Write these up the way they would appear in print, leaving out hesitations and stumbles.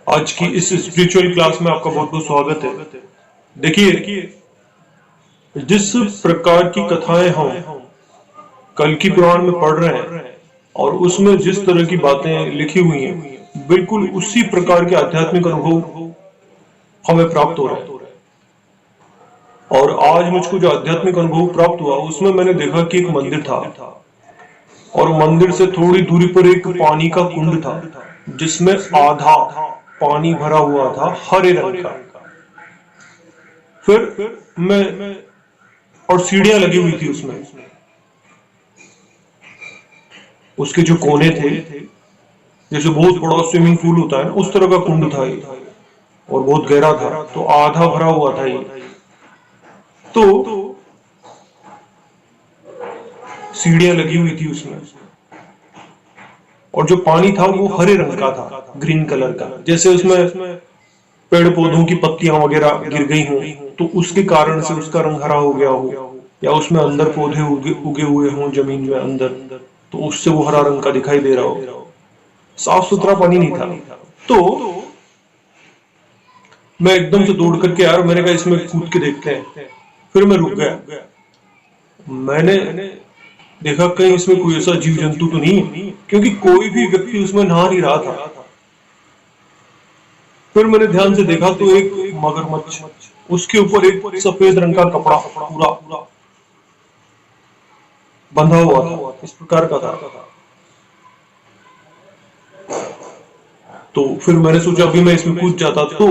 आज की इस स्पिरिचुअल क्लास में आपका बहुत बहुत स्वागत है। देखिए, जिस प्रकार की कथाएं हम कल की पुराण में पढ़ रहे हैं और उसमें जिस तरह की बातें लिखी हुई हैं, बिल्कुल उसी प्रकार के आध्यात्मिक अनुभव हमें प्राप्त हो रहे हैं। और आज मुझको जो आध्यात्मिक अनुभव प्राप्त हुआ उसमें मैंने देखा कि एक मंदिर था और मंदिर से थोड़ी दूरी पर एक पानी का कुंड था जिसमें आधा पानी भरा हुआ था हरे रंग का। फिर मैं और सीढ़ियां लगी हुई थी उसमें। उसके जो कोने थे, जैसे बहुत बड़ा स्विमिंग पूल होता है ना, उस तरह का कुंड था ये और बहुत गहरा था, तो आधा भरा हुआ था ये। तो सीढ़ियां लगी हुई थी उसमें और जो पानी था वो हरे रंग का था, ग्रीन कलर का, जैसे उसमें पेड़ पौधों की पत्तियां वगैरह गिर गई हों तो उसके कारण से उसका रंग हरा हो गया हो, या उसमें अंदर पौधे उगे हुए हों जमीन में अंदर, तो उससे वो हरा रंग का दिखाई दे रहा हो। साफ सुथरा पानी नहीं था। तो मैं एकदम से दौड़ करके यार, मैंने कहा इसमें कूद के देखते हैं। फिर मैं रुक गया। मैंने देखा कहीं इसमें कोई ऐसा जीव जंतु तो नहीं है, क्योंकि कोई भी व्यक्ति उसमें नहा नहीं रहा था। फिर मैंने ध्यान से देखा तो एक मगरमच्छ, उसके ऊपर एक सफेद रंग का कपड़ा पूरा बंधा हुआ था, इस प्रकार का था। तो फिर मैंने सोचा अभी मैं इसमें कूद जाता तो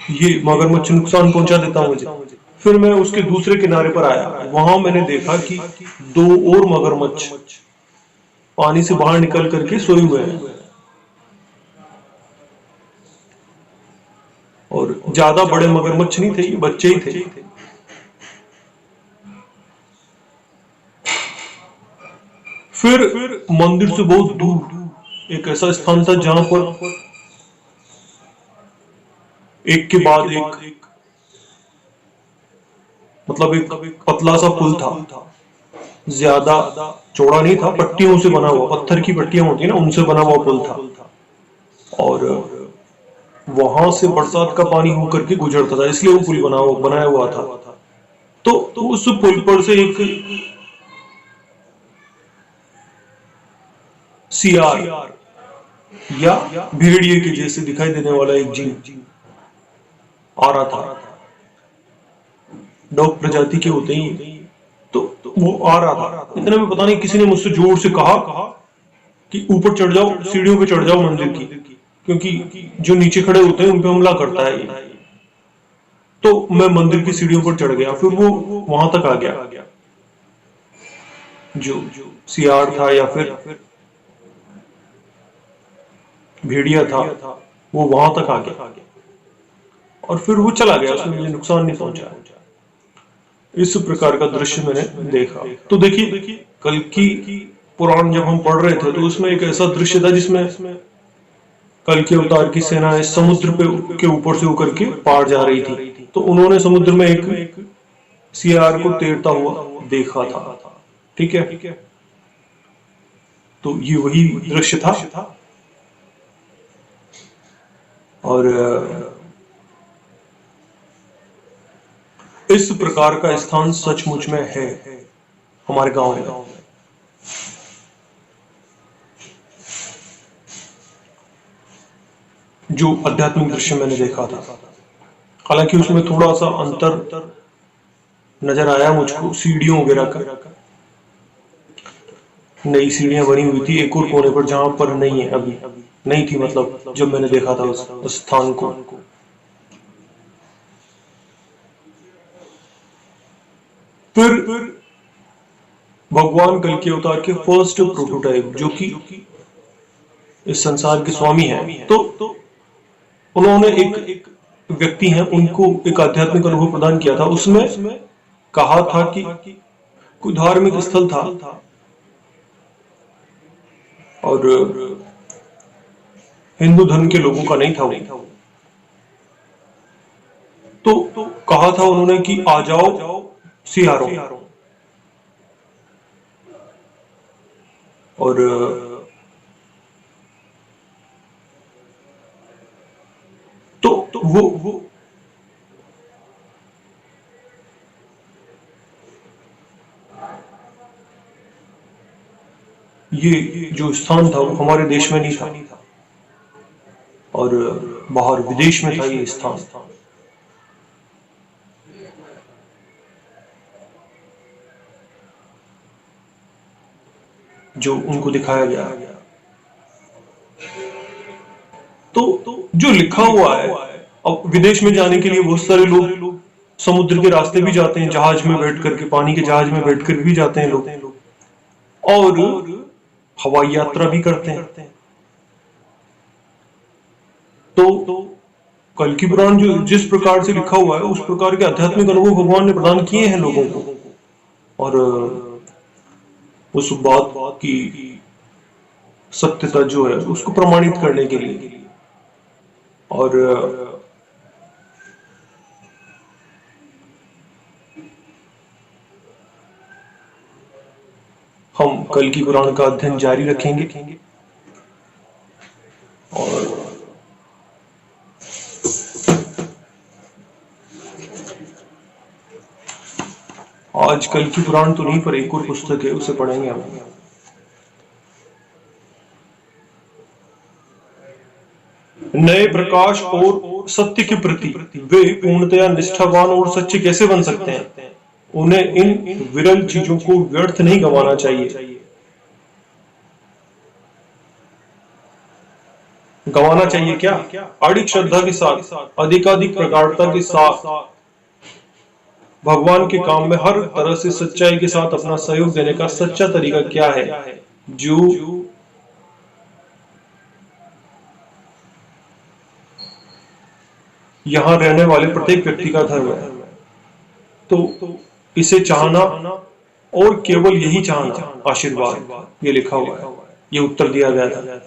ये मगरमच्छ नुकसान पहुंचा देता मुझे। फिर मैं उसके दूसरे किनारे पर आया, वहां मैंने देखा कि दो और मगरमच्छ पानी से बाहर निकल करके सोए हुए हैं और ज्यादा बड़े मगरमच्छ नहीं थे, ये बच्चे ही थे। फिर मंदिर से बहुत दूर एक ऐसा स्थान था जहां पर एक के बाद एक, मतलब एक पतला सा पुल था, ज्यादा चौड़ा नहीं था, पट्टियों से बना हुआ, पत्थर की पट्टियां होती है ना, उनसे बना हुआ पुल था। और वहां से बरसात का पानी होकर के गुजरता था, इसलिए वो पुल बनाया हुआ था। तो उस पुल पर से एक सियार या भेड़िए के जैसे दिखाई देने वाला एक जीव आ रहा था। डॉग प्रजाति के होते ही, तो वो आ रहा था। इतने में पता नहीं किसी ने मुझसे जोर से कहा कि ऊपर चढ़ जाओ, सीढ़ियों पे चढ़ जाओ मंदिर की, क्योंकि जो नीचे खड़े होते हैं उन पे हमला करता है ये। तो मैं मंदिर की सीढ़ियों पर चढ़ गया, फिर वो वहां तक आ गया। जो सियार था या फिर भेड़िया था, वो वहां तक आ गया और फिर वो चला गया, उसने मुझे नुकसान नहीं पहुंचा। इस प्रकार का दृश्य मैंने देखा। तो देखिए, कल की पुराण जब हम पढ़ रहे थे तो उसमें एक ऐसा दृश्य था जिसमें कल के अवतार की सेनाएं समुद्र के ऊपर से होकर के पार जा रही थी, तो उन्होंने समुद्र में एक सियार को तैरता हुआ देखा था। ठीक है, तो ये वही दृश्य था। और इस प्रकार का स्थान सचमुच में है हमारे गांव में। जो आध्यात्मिक दृश्य मैंने देखा था, हालांकि उसमें थोड़ा सा अंतर नजर आया मुझको सीढ़ियों वगैरह का। नई सीढ़ियां बनी हुई थी एक और कोने पर जहां पर नहीं है अभी, नहीं थी मतलब जब मैंने देखा था उस स्थान को। फिर भगवान कल के अवतार के फर्स्ट प्रोटोटाइप, जो कि इस संसार के स्वामी हैं, तो उन्होंने एक व्यक्ति हैं, उनको एक आध्यात्मिक अनुभव प्रदान किया था। उसमें कहा था कि कोई धार्मिक स्थल था और हिंदू धर्म के लोगों का नहीं था वो। तो कहा था उन्होंने कि आ जाओ सियारों, और वो ये जो स्थान था वो हमारे देश में नहीं था, और बाहर विदेश में था ये स्थान। जो उनको दिखाया गया। तो जो लिखा हुआ है, अब विदेश में जाने के लिए बहुत सारे लोग समुद्र के रास्ते भी जाते हैं, जहाज में बैठ करके, पानी के जहाज में बैठ कर भी जाते हैं लोग, और हवाई यात्रा भी करते हैं। तो कल की पुराण जो जिस प्रकार से लिखा हुआ है, उस प्रकार के आध्यात्मिक अनुभव भगवान ने प्रदान किए हैं लोगों को, और उस बात की सत्यता जो है उसको प्रमाणित करने के लिए। और हम कल की पुराण का अध्ययन जारी रखेंगे, और आज कल की पुराण तो नहीं, पर एक और पुस्तक है, उसे पढ़ेंगे हम। नए प्रकाश और सत्य के प्रति वे पूर्णतया निष्ठावान और सच्चे कैसे बन सकते हैं? उन्हें इन विरल चीजों को व्यर्थ नहीं गंवाना चाहिए। गंवाना चाहिए क्या? अडिग श्रद्धा के साथ, अधिकाधिक प्रगाढ़ता के साथ भगवान के काम में हर तरह से सच्चाई के साथ अपना सहयोग देने का सच्चा तरीका क्या है, जो यहाँ रहने वाले प्रत्येक व्यक्ति का धर्म है। तो इसे चाहना, और केवल यही चाहना आशीर्वाद, ये लिखा हुआ है, ये उत्तर दिया गया था।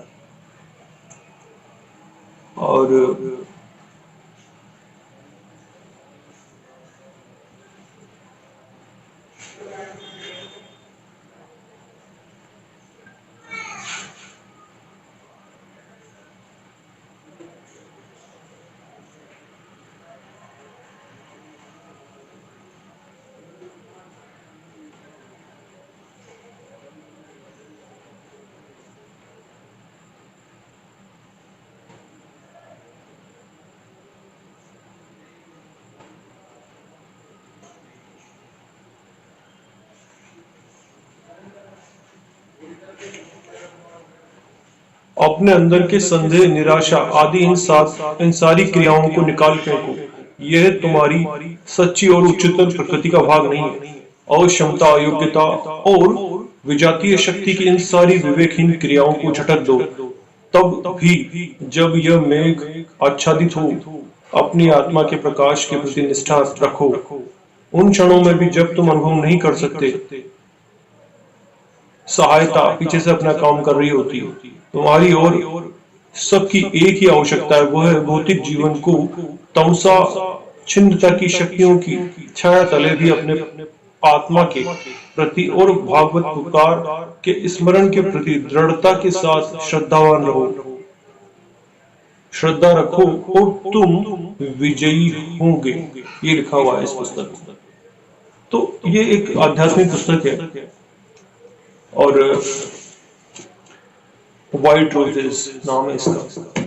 और अपने अंदर के संदेह, निराशा आदि इन सारी क्रियाओं को निकाल फेंको। यह तुम्हारी सच्ची और उच्चतर प्रकृति का भाग नहीं है। अक्षमता, अयोग्यता और विजातीय शक्ति की इन सारी विवेकहीन क्रियाओं को झटक दो। तब भी जब यह मेघ आच्छादित हो, अपनी आत्मा के प्रकाश के प्रति निष्ठा रखो। उन क्षणों में भी जब तुम अनुभव नहीं कर सकते, सहायता पीछे से अपना काम कर रही होती, तुम्हारी और सबकी एक ही आवश्यकता है, वह है भौतिक जीवन को तमसा छिन्नता की शक्तियों की छाया तले भी अपने आत्मा के प्रति और भागवत पुकार के स्मरण के प्रति दृढ़ता के साथ श्रद्धावान रहो। श्रद्धा रखो और तुम विजयी होंगे, ये लिखा हुआ है इस पुस्तक में। तो ये एक आध्यात्मिक पुस्तक है, और व्हाइट रोजेस नाम है इसका।